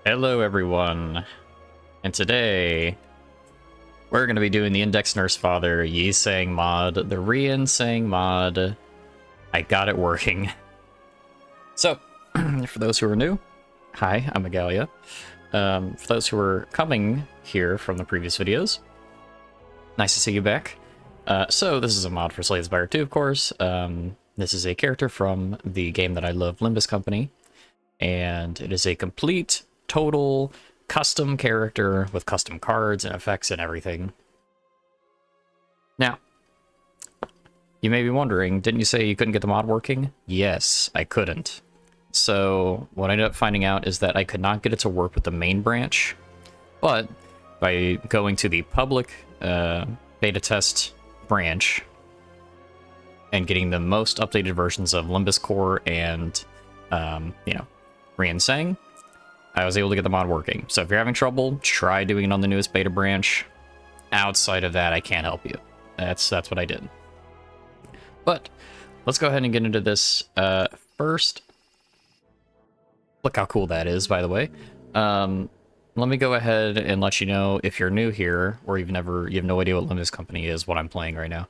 Hello everyone, and today we're going to be doing the Index Nurse Father Yiesang mod, the Riensang mod. I got it working. So, for those who are new, hi, I'm Agalia. For those who are coming here from the previous videos, nice to see you back. So this is a mod for Spire 2, of course. This is a character from the game that I love, Limbus Company, and it is a complete total custom character with custom cards and effects and everything. Now, you may be wondering, didn't you say you couldn't get the mod working? Yes, I couldn't. So what I ended up finding out is that I could not get it to work with the main branch, but by going to the public beta test branch and getting the most updated versions of Limbus Core and, Riensang, I was able to get the mod working. So if you're having trouble, try doing it on the newest beta branch. Outside of that, I can't help you. That's what I did. But let's go ahead and get into this first. Look how cool that is, by the way. Let me go ahead and let you know, if you're new here or you have no idea what Limbus Company is, what I'm playing right now,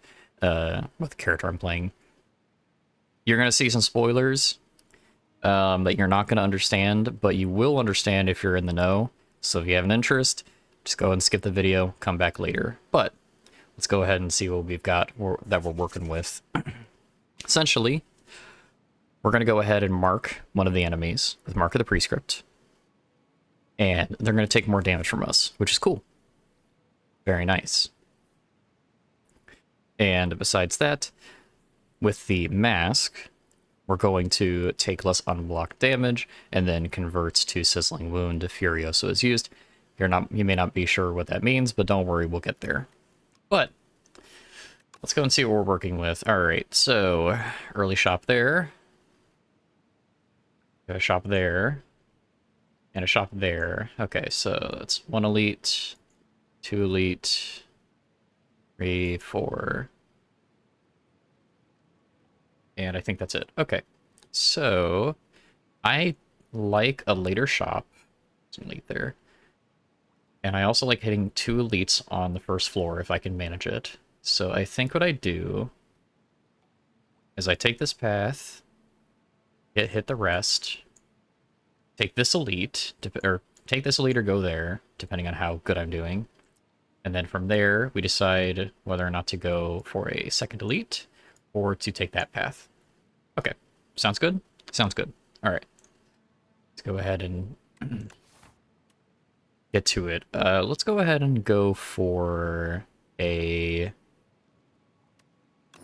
what the character I'm playing. You're gonna see some spoilers that you're not going to understand, but you will understand if you're in the know. So if you have an interest, just go ahead and skip the video, come back later. But let's go ahead and see what we've got that we're working with. Essentially, we're going to go ahead and mark one of the enemies with Mark of the Prescript, and they're going to take more damage from us, which is cool. Very nice. And besides that, with the mask, we're going to take less unblocked damage, and then converts to Sizzling Wound if Furioso is used. You may not be sure what that means, but don't worry, we'll get there. But let's go and see what we're working with. Alright, so early shop there. Got a shop there. And a shop there. Okay, so that's 1 elite, 2 elite, 3, 4. And I think that's it. Okay, so I like a later shop. Some elite there. And I also like hitting 2 elites on the first floor if I can manage it. So I think what I do is I take this path, hit the rest, take this elite, or go there, depending on how good I'm doing. And then from there, we decide whether or not to go for a second elite or to take that path. Okay, sounds good? Sounds good. All right, let's go ahead and get to it. Let's go ahead and go for a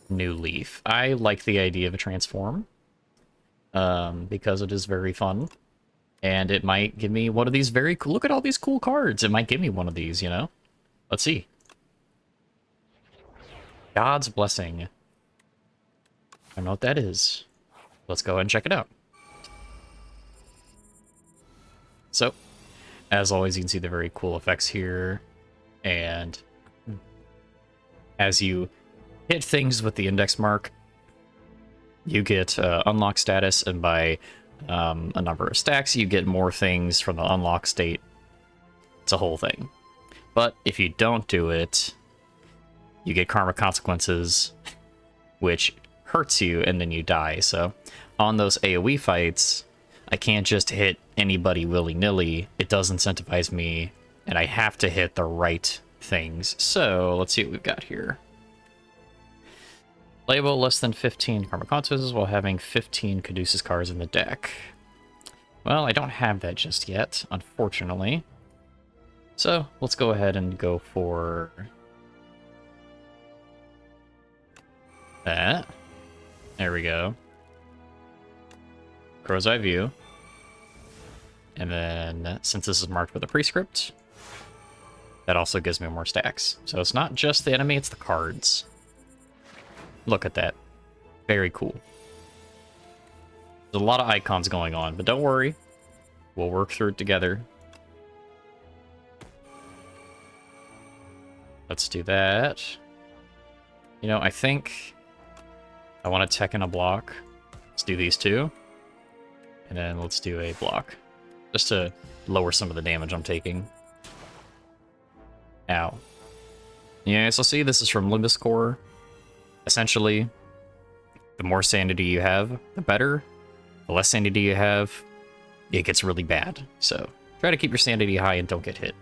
new leaf. I like the idea of a transform because it is very fun, and it might give me one of these very cool. Look at all these cool cards. It might give me one of these, you know? Let's see. God's Blessing. I don't know what that is. Let's go ahead and check it out. So, as always, you can see the very cool effects here. And as you hit things with the index mark, you get unlock status, and by a number of stacks, you get more things from the unlock state. It's a whole thing. But if you don't do it, you get karma consequences, which hurts you, and then you die. So on those AoE fights, I can't just hit anybody willy-nilly. It does incentivize me, and I have to hit the right things. So let's see what we've got here. Label less than 15 karma consequences while having 15 Caduceus cards in the deck. Well, I don't have that just yet, unfortunately. So let's go ahead and go for that. There we go. Crow's Eye View. And then, since this is marked with a prescript, that also gives me more stacks. So it's not just the enemy, it's the cards. Look at that. Very cool. There's a lot of icons going on, but don't worry. We'll work through it together. Let's do that. You know, I think I want to tech in a block. Let's do these two. And then let's do a block. just to lower some of the damage I'm taking. Ow. Yeah, so see, this is from Limbus Core. Essentially, the more sanity you have, the better. The less sanity you have, it gets really bad. So try to keep your sanity high and don't get hit.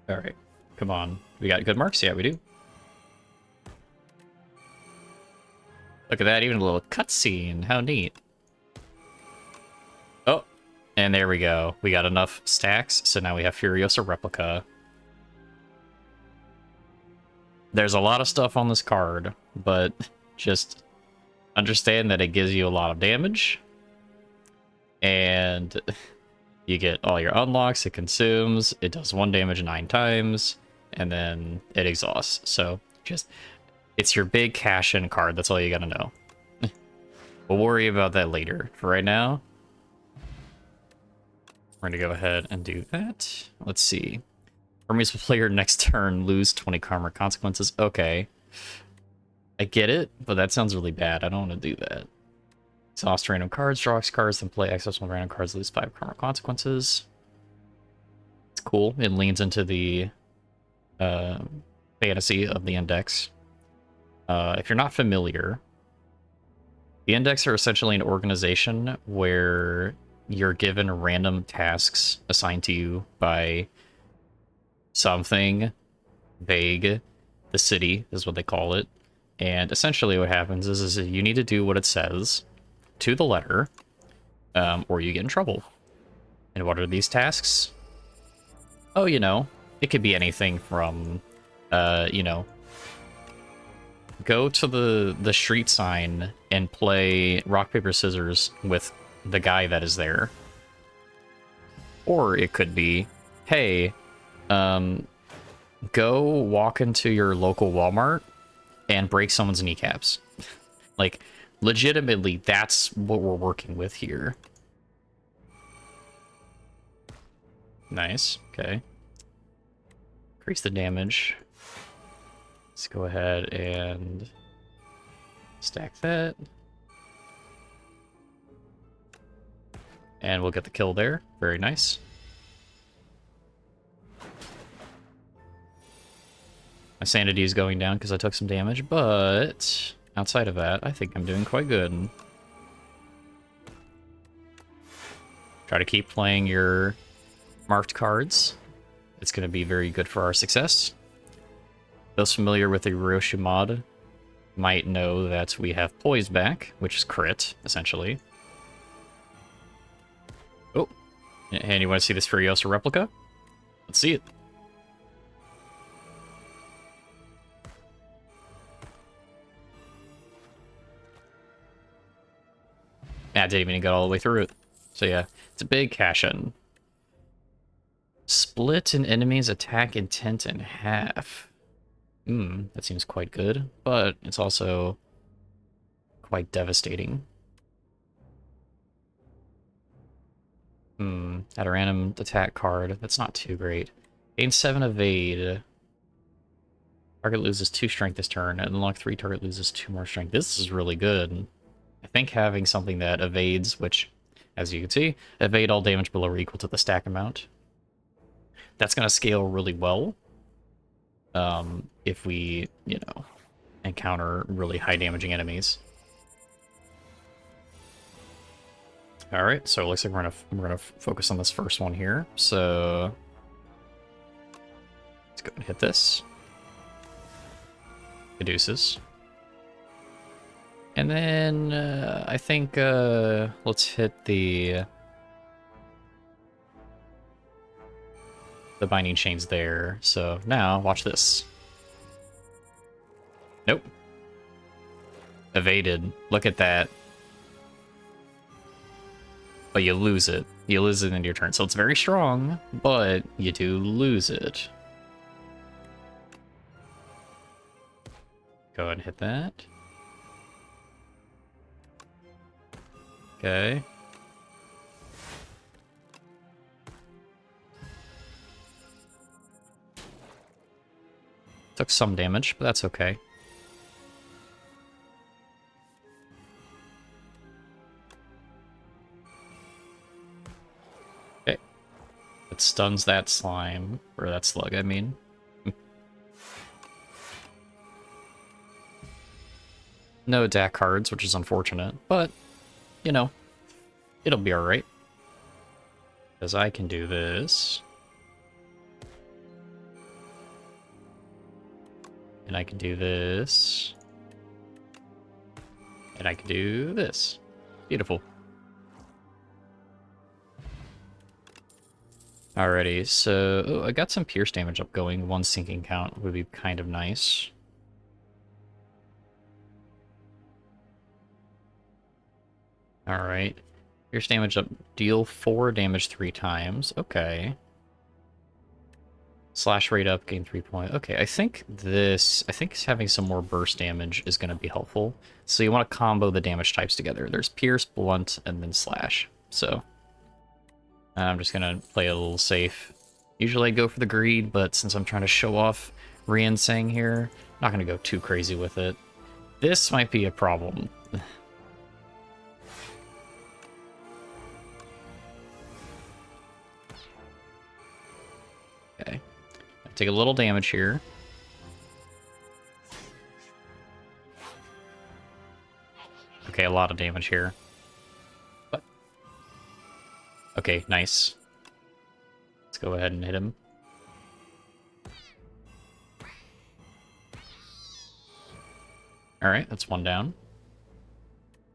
All right, come on. We got good marks? Yeah, we do. Look at that, even a little cutscene. How neat. Oh, and there we go. We got enough stacks, so now we have Furiosa Replica. There's a lot of stuff on this card, but just understand that it gives you a lot of damage. And you get all your unlocks, it consumes, it does 1 damage 9 times, and then it exhausts. So just, it's your big cash-in card, that's all you gotta know. We'll worry about that later. For right now, we're gonna go ahead and do that. Let's see. Hermes player next turn, lose 20 karma consequences. Okay. I get it, but that sounds really bad. I don't want to do that. Exhaust random cards, draw X cards, then play access 1 random cards, lose 5 karma consequences. It's cool. It leans into the fantasy of the index. If you're not familiar, the index are essentially an organization where you're given random tasks assigned to you by something vague. The city is what they call it. And essentially what happens is you need to do what it says to the letter, or you get in trouble. And what are these tasks? Oh, you know, it could be anything from, you know, go to the street sign and play rock, paper, scissors with the guy that is there. Or it could be, hey, go walk into your local Walmart and break someone's kneecaps. Like, legitimately, that's what we're working with here. Nice, okay. Increase the damage. Let's go ahead and stack that. And we'll get the kill there. Very nice. My sanity is going down because I took some damage, but outside of that, I think I'm doing quite good. Try to keep playing your marked cards. It's going to be very good for our success. Those familiar with the Ryoshu mod might know that we have Poise back, which is crit, essentially. Oh, and you want to see this Furiosa Replica? Let's see it. I didn't even get all the way through it. So yeah, it's a big cash-in. Split an enemy's attack intent in half. That seems quite good, but it's also quite devastating. Add a random attack card. That's not too great. Gain 7 evade. Target loses 2 strength this turn, and unlock 3, target loses 2 more strength. This is really good. I think having something that evades, which, as you can see, evade all damage below or equal to the stack amount. That's going to scale really well if we, you know, encounter really high damaging enemies. All right, so it looks like we're gonna focus on this first one here. So let's go and hit this. Caduceus. And then I think let's hit the binding chains there. So now watch this. Nope. Evaded. Look at that. But you lose it. You lose it into your turn. So it's very strong, but you do lose it. Go ahead and hit that. Okay. Took some damage, but that's okay. Okay. It stuns that slime, or that slug, I mean. No attack cards, which is unfortunate, but, you know, it'll be alright. Because I can do this. And I can do this. And I can do this. Beautiful. Alrighty, so I got some pierce damage up going. 1 sinking count would be kind of nice. Alright. Pierce damage up. Deal 4 damage 3 times. Okay. Slash rate up, gain 3 points. Okay, I think having some more burst damage is going to be helpful. So you want to combo the damage types together. There's pierce, blunt, and then slash. So I'm just going to play a little safe. Usually I go for the greed, but since I'm trying to show off Riensang here, I'm not going to go too crazy with it. This might be a problem. Okay. Take a little damage here. Okay, a lot of damage here. What? Okay, nice. Let's go ahead and hit him. Alright, that's 1 down.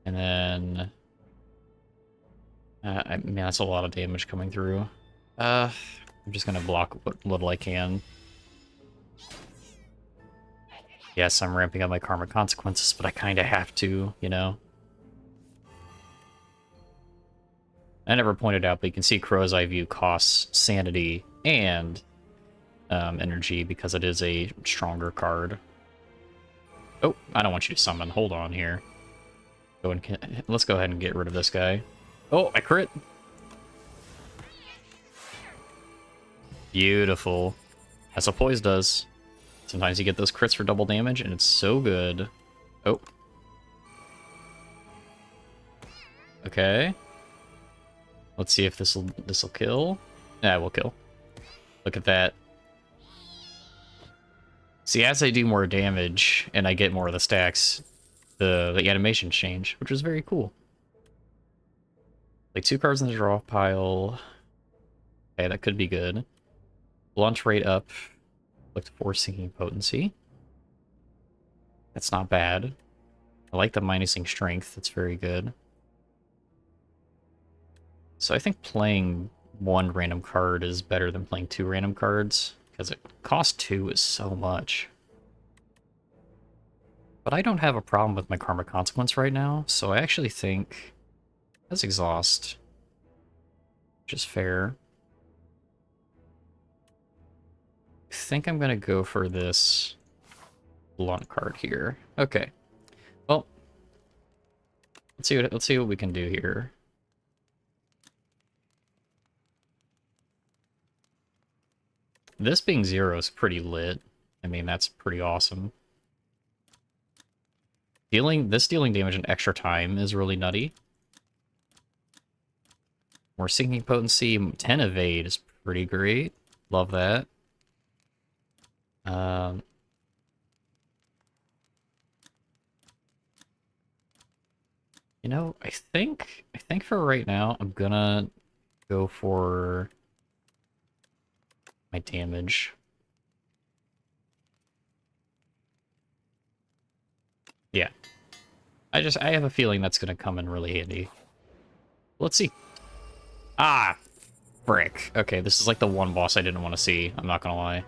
And then... I mean, that's a lot of damage coming through. I'm just gonna block what little I can. Yes, I'm ramping up my karma consequences, but I kind of have to, you know? I never pointed out, but you can see Crow's Eye View costs sanity and energy because it is a stronger card. Oh, I don't want you to summon. Hold on here. Let's go ahead and get rid of this guy. Oh, I crit! Beautiful. That's what poise does. Sometimes you get those crits for double damage, and it's so good. Oh. Okay. Let's see if this'll kill. Yeah, it will kill. Look at that. See, as I do more damage and I get more of the stacks, the animations change, which is very cool. Like 2 cards in the draw pile. Okay, that could be good. Launch rate up. Look to 4 sinking potency. That's not bad. I like the minusing strength. That's very good. So I think playing 1 random card is better than playing 2 random cards, because it costs 2 is so much. But I don't have a problem with my karma consequence right now, so I actually think that's exhaust, which is fair. I think I'm gonna go for this blunt card here. Okay. Well, let's see what we can do here. This being 0 is pretty lit. I mean, that's pretty awesome. Dealing damage in extra time is really nutty. More sinking potency, 10 evade is pretty great. Love that. You know, I think for right now I'm gonna go for my damage. Yeah. I have a feeling that's gonna come in really handy. Let's see. Ah! Frick. Okay, this is like the one boss I didn't want to see, I'm not gonna lie.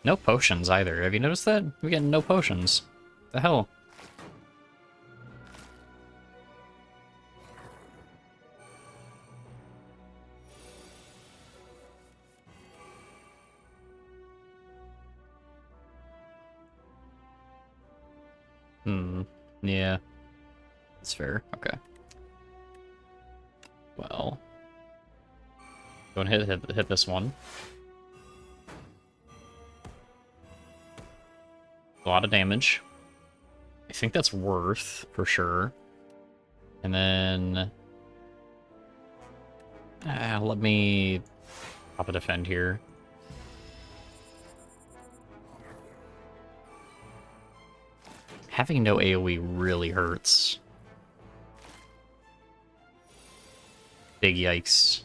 No potions either. Have you noticed that? We're getting no potions. The hell? Hmm. Yeah. That's fair. Okay. Well. Go and hit this one. A lot of damage. I think that's worth, for sure. And then... let me pop a defend here. Having no AoE really hurts. Big yikes.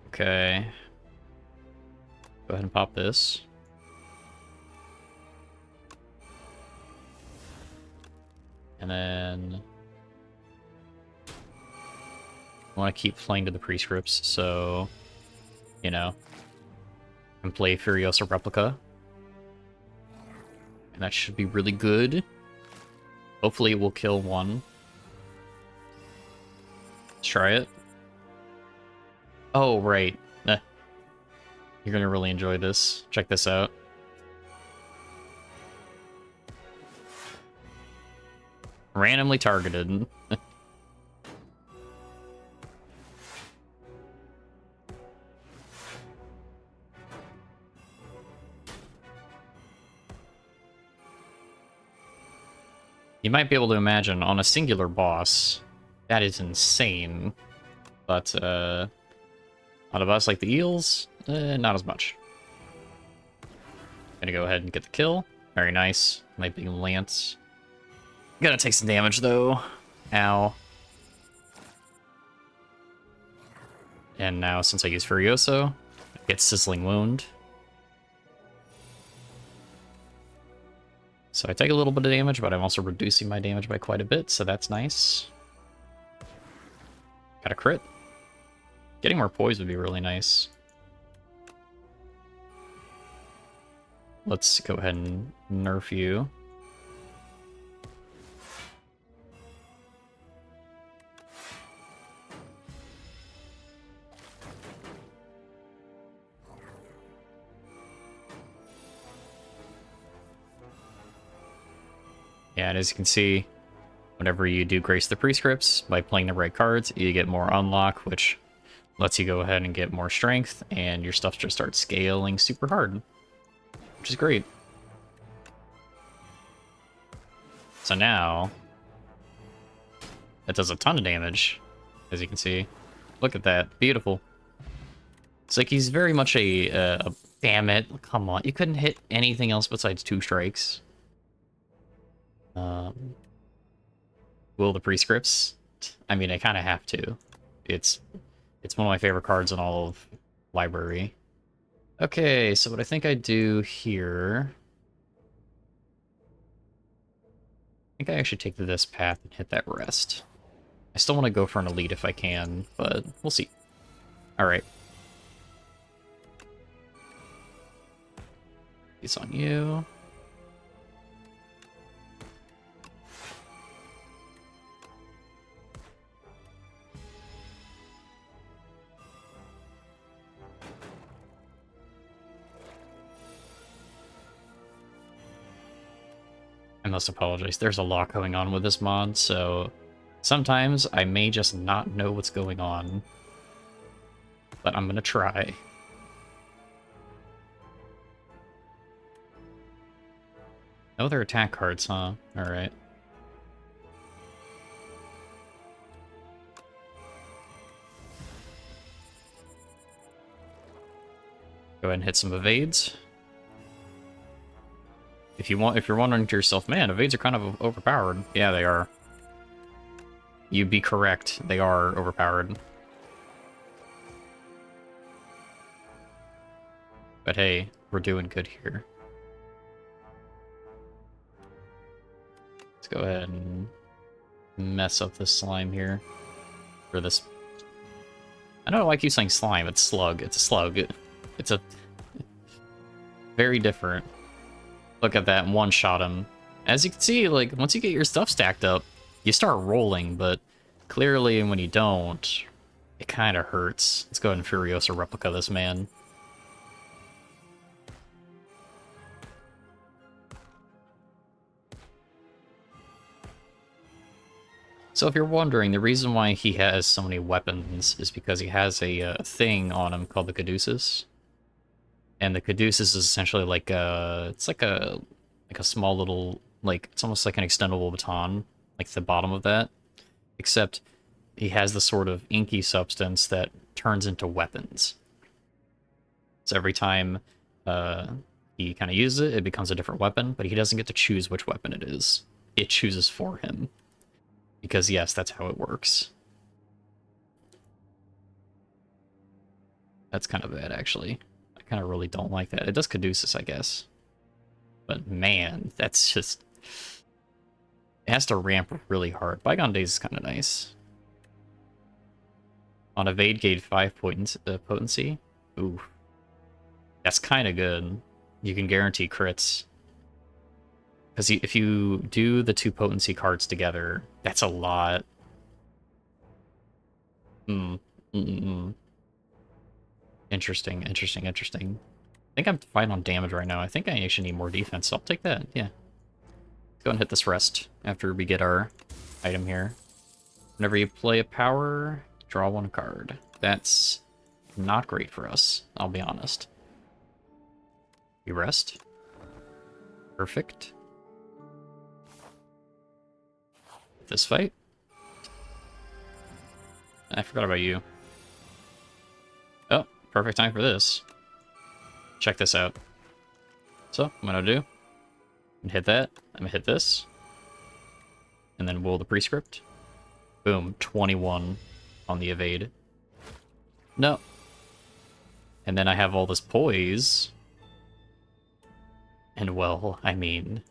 Okay. Go ahead and pop this. And then... I want to keep playing to the prescripts, so... You know. And play Furiosa Replica. And that should be really good. Hopefully it will kill one. Let's try it. Oh, right. You're gonna really enjoy this. Check this out. Randomly targeted. You might be able to imagine on a singular boss, that is insane. But, on a boss like the eels, not as much. Gonna go ahead and get the kill. Very nice. My big lance. Gonna take some damage, though. Ow. And now, since I use Furioso, I get Sizzling Wound. So I take a little bit of damage, but I'm also reducing my damage by quite a bit, so that's nice. Got a crit. Getting more poise would be really nice. Let's go ahead and nerf you. Yeah, and as you can see, whenever you do Grace the Prescripts, by playing the right cards, you get more unlock, which lets you go ahead and get more strength, and your stuff just starts scaling super hard, which is great. So now, that does a ton of damage, as you can see. Look at that. Beautiful. It's like he's very much a damn it, come on. You couldn't hit anything else besides 2 strikes. Will the Prescripts? I mean, I kind of have to. It's one of my favorite cards in all of Library. Okay, so what I think I do here... I think I actually take this path and hit that rest. I still want to go for an elite if I can, but we'll see. Alright. He's on you. I must apologize. There's a lot going on with this mod, so sometimes I may just not know what's going on. But I'm gonna try. No other attack cards, huh? Alright. Go ahead and hit some evades. If you're wondering to yourself, man, evades are kind of overpowered. Yeah, they are. You'd be correct. They are overpowered. But hey, we're doing good here. Let's go ahead and mess up this slime here. Or this... I don't know why I keep saying slime. It's slug. It's a slug. It's a... Very different. Look at that, and one-shot him. As you can see, like, once you get your stuff stacked up, you start rolling, but clearly when you don't, It kind of hurts. Let's go ahead and Furiosa replica this man. So if you're wondering, the reason why he has so many weapons is because he has a thing on him called the Caduceus. And the Caduceus is essentially like it's like a small little, like, it's almost like an extendable baton, like the bottom of that. Except he has the sort of inky substance that turns into weapons. So every time he kind of uses it, it becomes a different weapon, but he doesn't get to choose which weapon it is. It chooses for him. Because, yes, that's how it works. That's kind of bad, actually. I kind of really don't like that. It does Caduceus, I guess. But, man, that's just... It has to ramp really hard. Bygone Days is kind of nice. On Evade Gate 5 potency. Ooh. That's kind of good. You can guarantee crits. Because if you do the 2 potency cards together, that's a lot. Interesting, interesting, interesting. I think I'm fine on damage right now. I think I actually need more defense, so I'll take that, yeah. Let's go and hit this rest after we get our item here. Whenever you play a power, draw 1 card. That's not great for us, I'll be honest. You rest. Perfect. This fight. I forgot about you. Oh, perfect time for this. Check this out. So, I'm gonna do, hit that, I'm gonna hit this, and then will the prescript. Boom, 21 on the evade. No. And then I have all this poise. And well, I mean,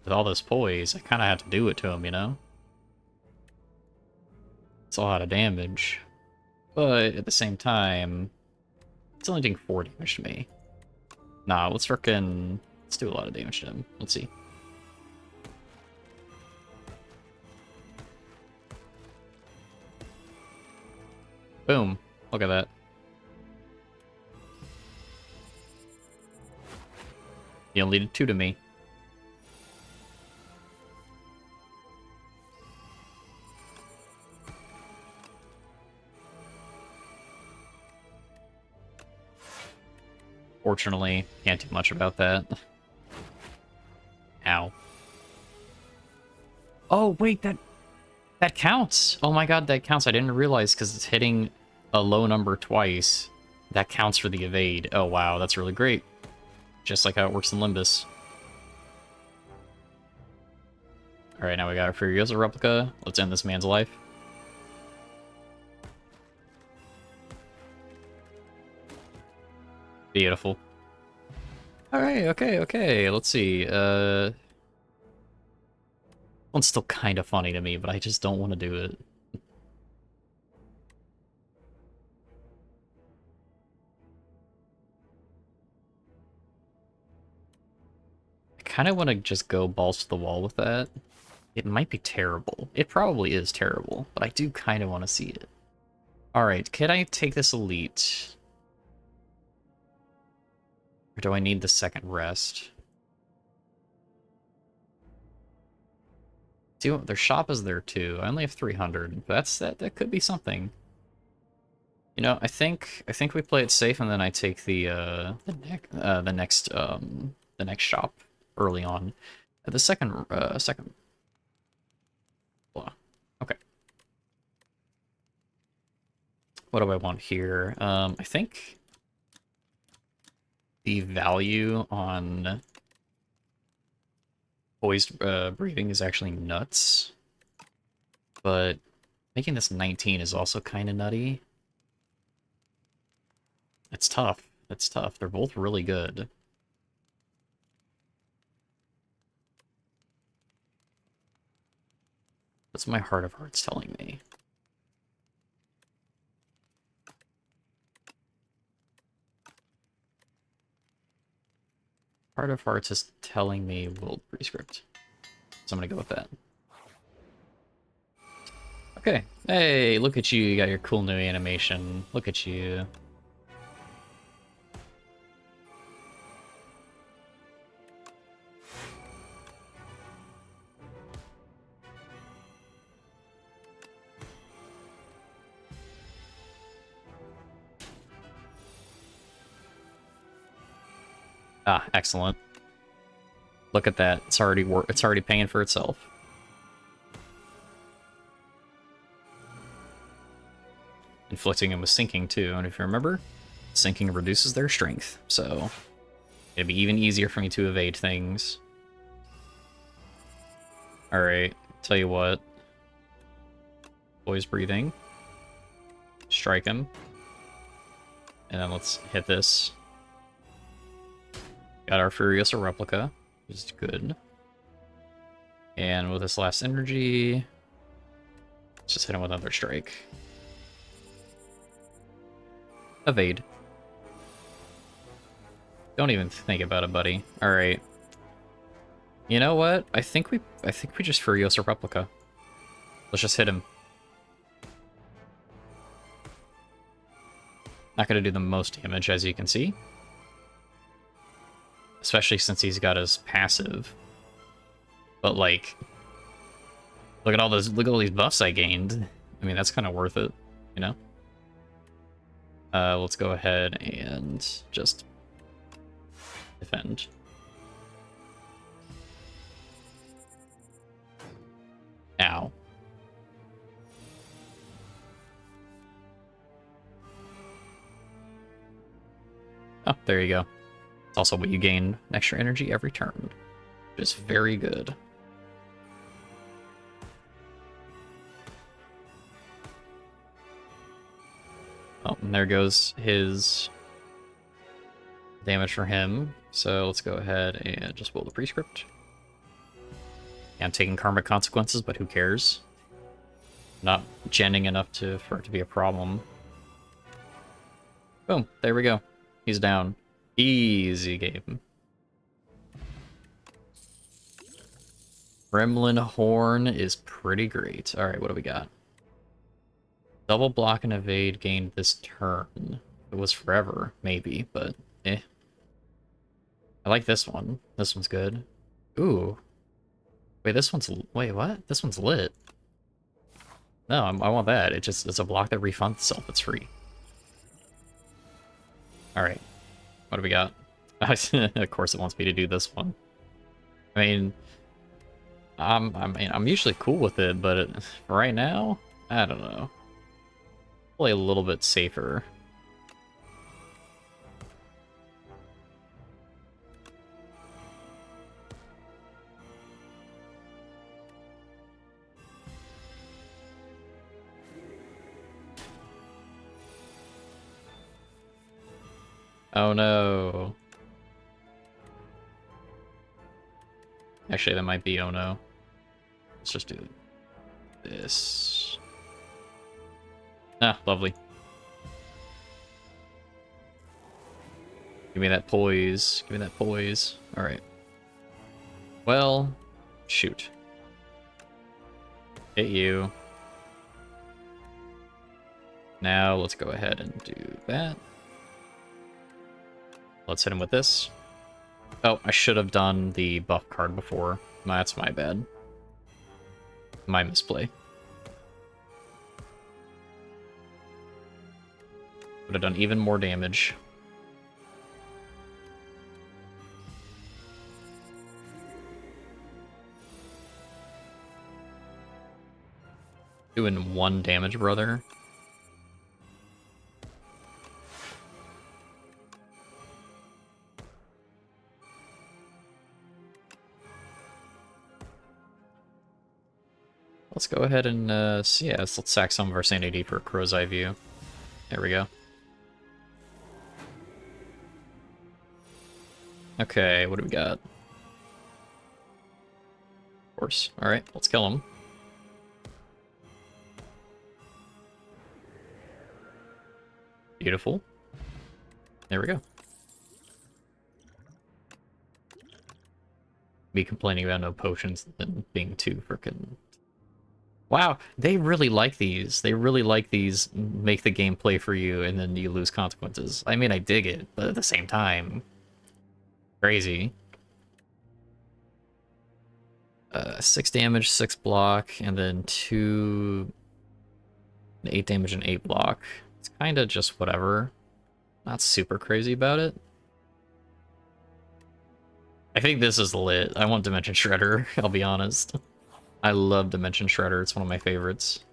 with all this poise, I kind of have to do it to him, you know? It's a lot of damage. But at the same time, it's only doing 4 damage to me. Nah, let's do a lot of damage to him. Let's see. Boom. Look at that. He only did 2 to me. Fortunately, can't do much about that. Ow. Oh, wait, that counts! Oh my god, that counts. I didn't realize because it's hitting a low number twice. That counts for the evade. Oh wow, that's really great. Just like how it works in Limbus. Alright, now we got our Furiosa replica. Let's end this man's life. Beautiful. Alright, okay. Let's see. One's still kind of funny to me, but I just don't want to do it. I kind of want to just go balls to the wall with that. It might be terrible. It probably is terrible, but I do kind of want to see it. Alright, can I take this elite? Or do I need the second rest? See, their shop is there too. I only have 300. But that could be something. You know, I think we play it safe, and then I take the next shop early on. The second. Blah. Okay. What do I want here? I think the value on poised breathing is actually nuts, but making this 19 is also kind of nutty. It's tough. It's tough. They're both really good. What's my Heart of Hearts telling me? Heart of Hearts is telling me World Prescript. So I'm gonna go with that. Okay. Hey, look at you. You got your cool new animation. Look at you. Ah, excellent. Look at that. It's already paying for itself. Inflicting them with sinking too, and if you remember, sinking reduces their strength, so it'd be even easier for me to evade things. Alright, tell you what. Boy's breathing. Strike him. And then let's hit this. Got our Furiosa replica, which is good. And with this last energy, let's just hit him with another strike. Evade. Don't even think about it, buddy. Alright. You know what? I think we just Furiosa replica. Let's just hit him. Not gonna do the most damage, as you can see. Especially since he's got his passive. But like, look at all these buffs I gained. I mean, that's kind of worth it, you know? Let's go ahead and just defend. Ow. Oh, there you go. It's also what you gain extra energy every turn. Which is very good. Oh, and there goes his damage for him. So let's go ahead and just pull the prescript. I'm taking karmic consequences, but who cares? Not genning enough for it to be a problem. Boom, there we go. He's down. Easy game. Gremlin Horn is pretty great. Alright, what do we got? Double block and evade gained this turn. It was forever, maybe, but eh. I like this one. This one's good. Ooh. Wait, wait, what? This one's lit. No, I want that. It's a block that refunds itself. It's free. Alright. What do we got? Of course it wants me to do this one. I mean, I'm usually cool with it, but right now, I don't know. Play a little bit safer. Oh no. Actually, that might be oh no. Let's just do this. Ah, lovely. Give me that poise. Give me that poise. Alright. Well, shoot. Hit you. Now let's go ahead and do that. Let's hit him with this. Oh, I should have done the buff card before. That's my bad. My misplay. Would have done even more damage. Doing 1 damage, brother. Let's go ahead and, let's sack some of our sanity for a crow's eye view. There we go. Okay, what do we got? Of course. Alright, let's kill him. Beautiful. There we go. Me complaining about no potions than being too frickin'... Wow, they really like these. They really like these make the game play for you and then you lose consequences. I mean, I dig it, but at the same time, crazy. 6 damage, 6 block, and then 2... 8 damage and 8 block. It's kind of just whatever. Not super crazy about it. I think this is lit. I want Dimension Shredder, I'll be honest. I love Dimension Shredder, it's one of my favorites.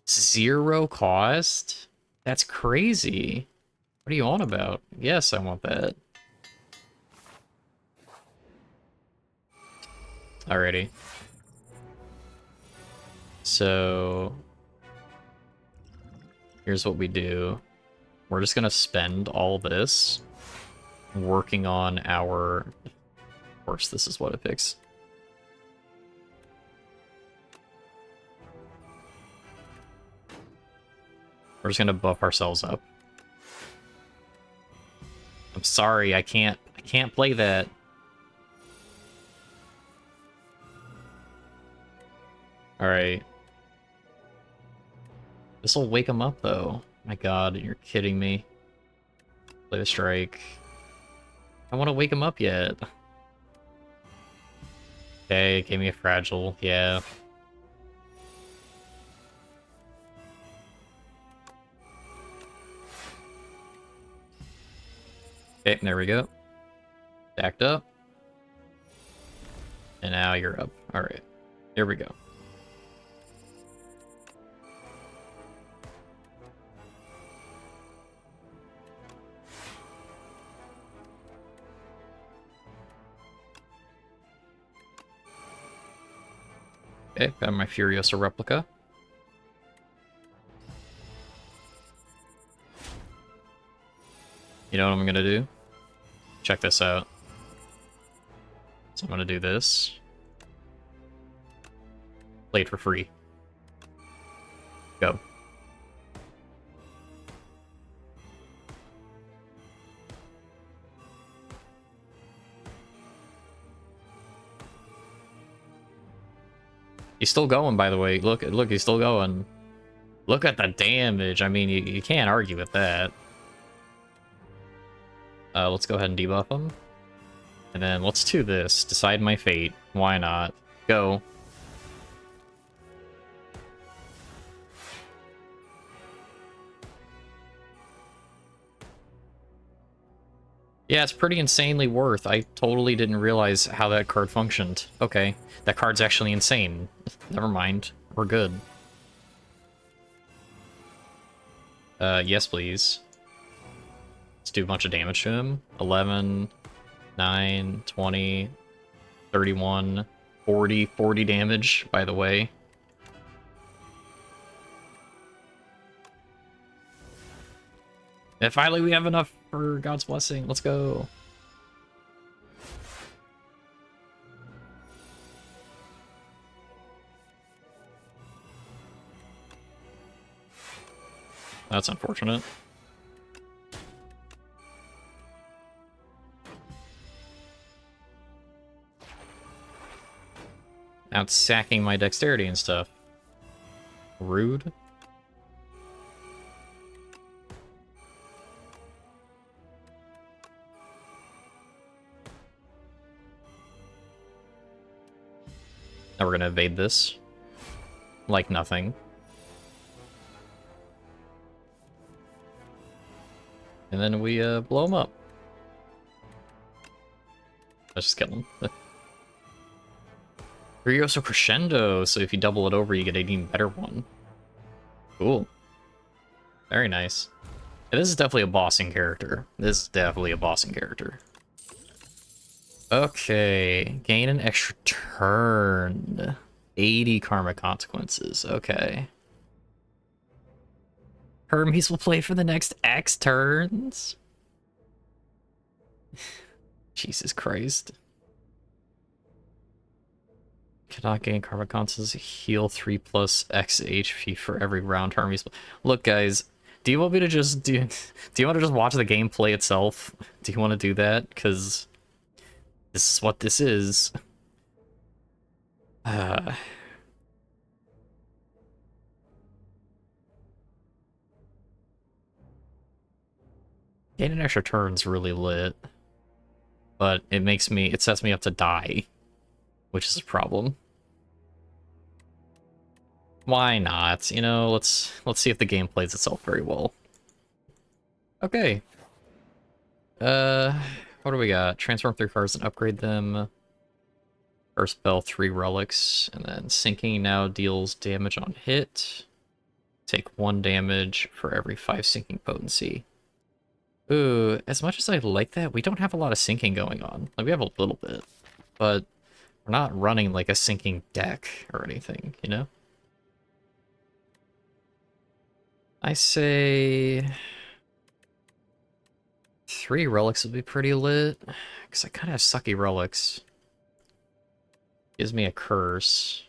0 cost? That's crazy. What are you on about? Yes, I want that. Alrighty. So... here's what we do. We're just gonna spend all this working on our... Of course, this is what it picks. We're just gonna buff ourselves up. I'm sorry, I can't play that. Alright. This'll wake him up, though. My god, you're kidding me. Play the strike. I want to wake him up yet. Okay, gave me a fragile, yeah. Okay, there we go. Stacked up. And now you're up. Alright, here we go. Okay, got my Furiosa replica. You know what I'm gonna do? Check this out. So I'm gonna do this. Play it for free. Go. He's still going, by the way. Look, he's still going. Look at the damage. I mean, you can't argue with that. Let's go ahead and debuff him. And then let's do this. Decide my fate. Why not? Go. Yeah, it's pretty insanely worth. I totally didn't realize how that card functioned. Okay, that card's actually insane. Never mind. We're good. Yes, please. Let's do a bunch of damage to him. 11, 9, 20, 31, 40, 40 damage, by the way. And finally we have enough for God's blessing. Let's go. That's unfortunate. Now it's sacking my dexterity and stuff. Rude. Now we're gonna evade this. Like nothing. And then we blow him up. Let's just kill him. Furiosa Crescendo, so if you double it over, you get an even better one. Cool. Very nice. Yeah, this is definitely a bossing character. This is definitely a bossing character. Okay, gain an extra turn. 80 karma consequences, okay. Hermes will play for the next X turns. Jesus Christ. Cannot gain karma consequences. Heal 3 plus X HP for every round Hermes. Look, guys, do you want me to just do you want to just watch the gameplay itself? Do you want to do that? Because this is what this is. Uh, Gaining extra turns really lit, but it sets me up to die, which is a problem. Why not? You know, let's see if the game plays itself very well. Okay. What do we got? Transform 3 cards and upgrade them. First spell 3 relics, and then sinking now deals damage on hit. Take 1 damage for every 5 sinking potency. Ooh, as much as I like that, we don't have a lot of sinking going on. Like, we have a little bit, but we're not running like a sinking deck or anything, you know? I say 3 relics would be pretty lit, because I kind of have sucky relics. Gives me a curse,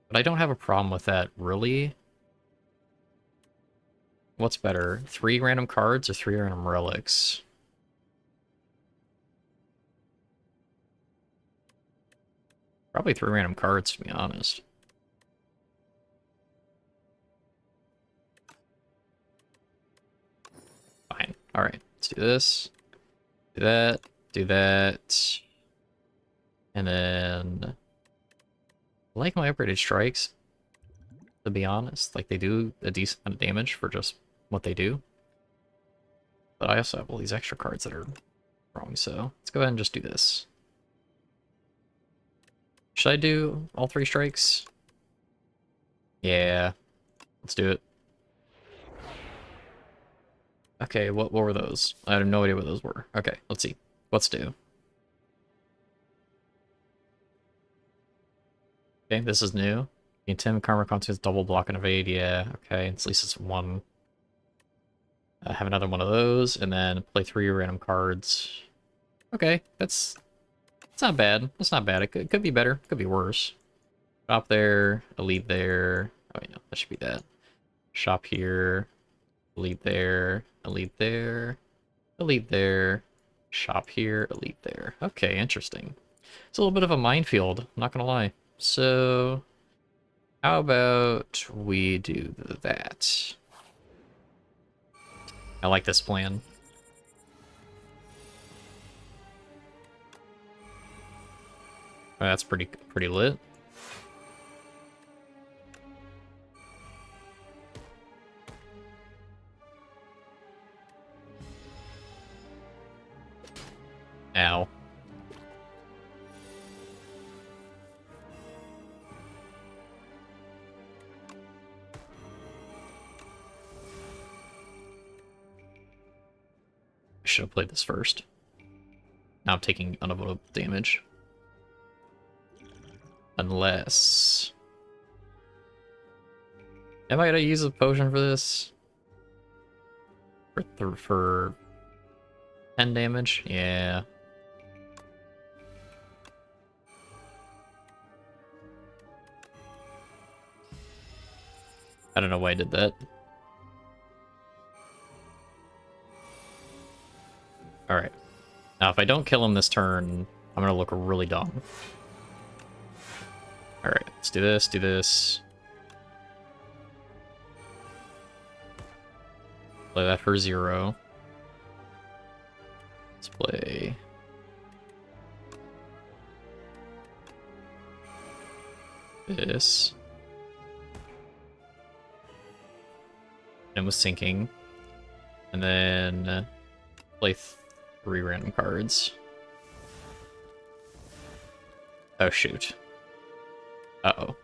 but I don't have a problem with that, really. What's better, 3 random cards or 3 random relics? Probably 3 random cards, to be honest. Fine. Alright, let's do this. Do that. Do that. And then... I like my upgraded strikes, to be honest. Like, they do a decent amount of damage for just what they do. But I also have all these extra cards that are wrong, so let's go ahead and just do this. Should I do all 3 strikes? Yeah. Let's do it. Okay, what were those? I have no idea what those were. Okay, let's see. Let's do. Okay, this is new. Gain 10 karma consequences, double block and evade. Yeah, okay. At least it's 1. Have another one of those, and then play 3 random cards. Okay, that's not bad. That's not bad. It could be better. Could be worse. Shop there, elite there. Oh, wait, no, that should be that. Shop here, elite there, elite there, elite there. Shop here, elite there. Okay, interesting. It's a little bit of a minefield, I'm not gonna lie. So, how about we do that? I like this plan. Oh, that's pretty lit. Ow. I should have played this first. Now I'm taking unavoidable damage. Unless... Am I gonna use a potion for this? For 10 damage? Yeah. I don't know why I did that. Alright. Now, if I don't kill him this turn, I'm gonna look really dumb. Alright, let's do this, do this. Play that for 0. Let's play... this. And with sinking. And then play 3 random cards. Oh, shoot. Uh-oh.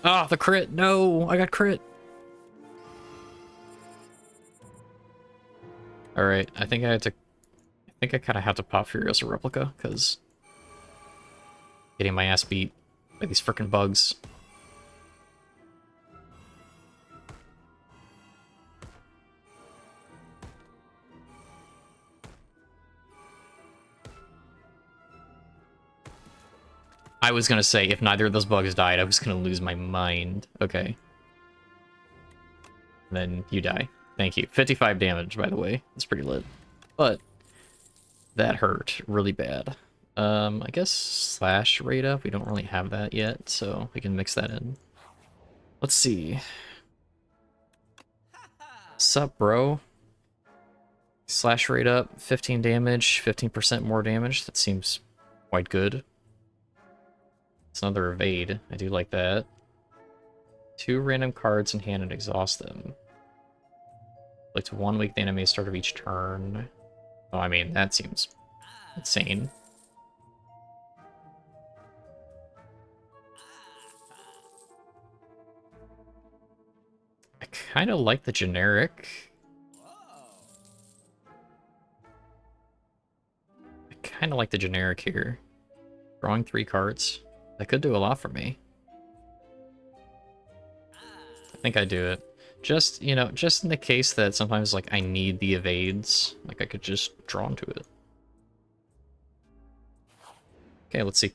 Ah, the crit! No! I got crit! Alright, I think I kind of have to pop Furiosa Replica, because getting my ass beat by these frickin' bugs. I was gonna say, if neither of those bugs died, I was gonna lose my mind. Okay. Then you die. Thank you. 55 damage, by the way. That's pretty lit. But That hurt really bad. I guess slash rate up. We don't really have that yet, so we can mix that in. Let's see. Sup, bro? Slash rate up, 15 damage, 15% more damage. That seems quite good. It's another evade. I do like that. 2 random cards in hand and exhaust them. Like to 1 week the enemy start of each turn. Oh, I mean, that seems insane. I kind of like the generic. I kind of like the generic here. Drawing 3 cards. That could do a lot for me. I think I do it. Just, you know, just in the case that sometimes, like, I need the evades. Like, I could just draw into it. Okay, let's see.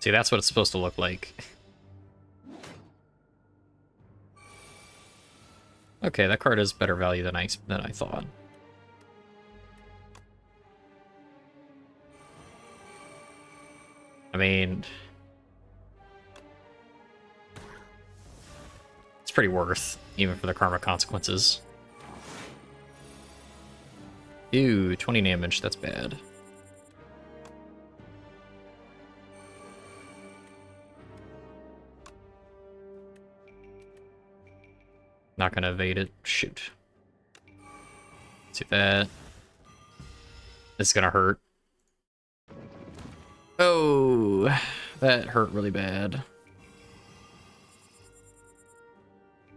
See, that's what it's supposed to look like. Okay, that card is better value than I thought. I mean, it's pretty worth, even for the karma consequences. Ew, 20 damage, that's bad. Not gonna evade it. Shoot. Let's do that. This is gonna hurt. Oh, that hurt really bad.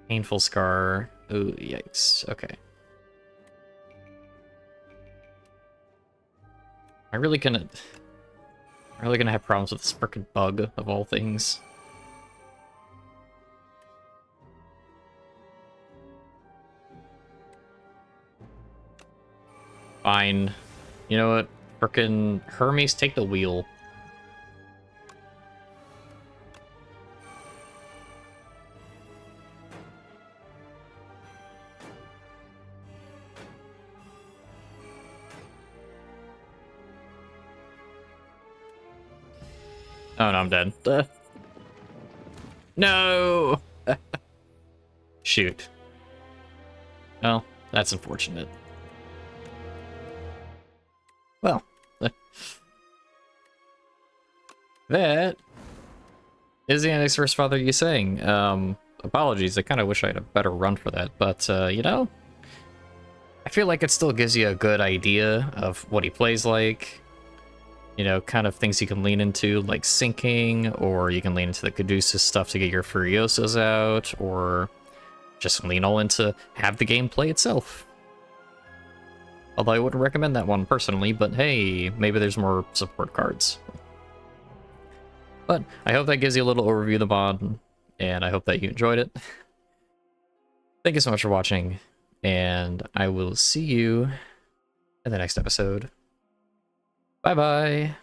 Painful scar. Oh, yikes. Okay. I'm really gonna have problems with this frickin' bug of all things. Fine. You know what? Frickin' Hermes, take the wheel. Oh no, I'm dead. No! Shoot. Well, that's unfortunate. Well, that is the Annex vs. Father Yinsang. Apologies, I kind of wish I had a better run for that, but, you know, I feel like it still gives you a good idea of what he plays like. You know, kind of things you can lean into, like sinking, or you can lean into the Caduceus stuff to get your Furiosas out, or just lean all into have the game play itself. Although I wouldn't recommend that one personally, but hey, maybe there's more support cards. But I hope that gives you a little overview of the mod, and I hope that you enjoyed it. Thank you so much for watching, and I will see you in the next episode. Bye-bye!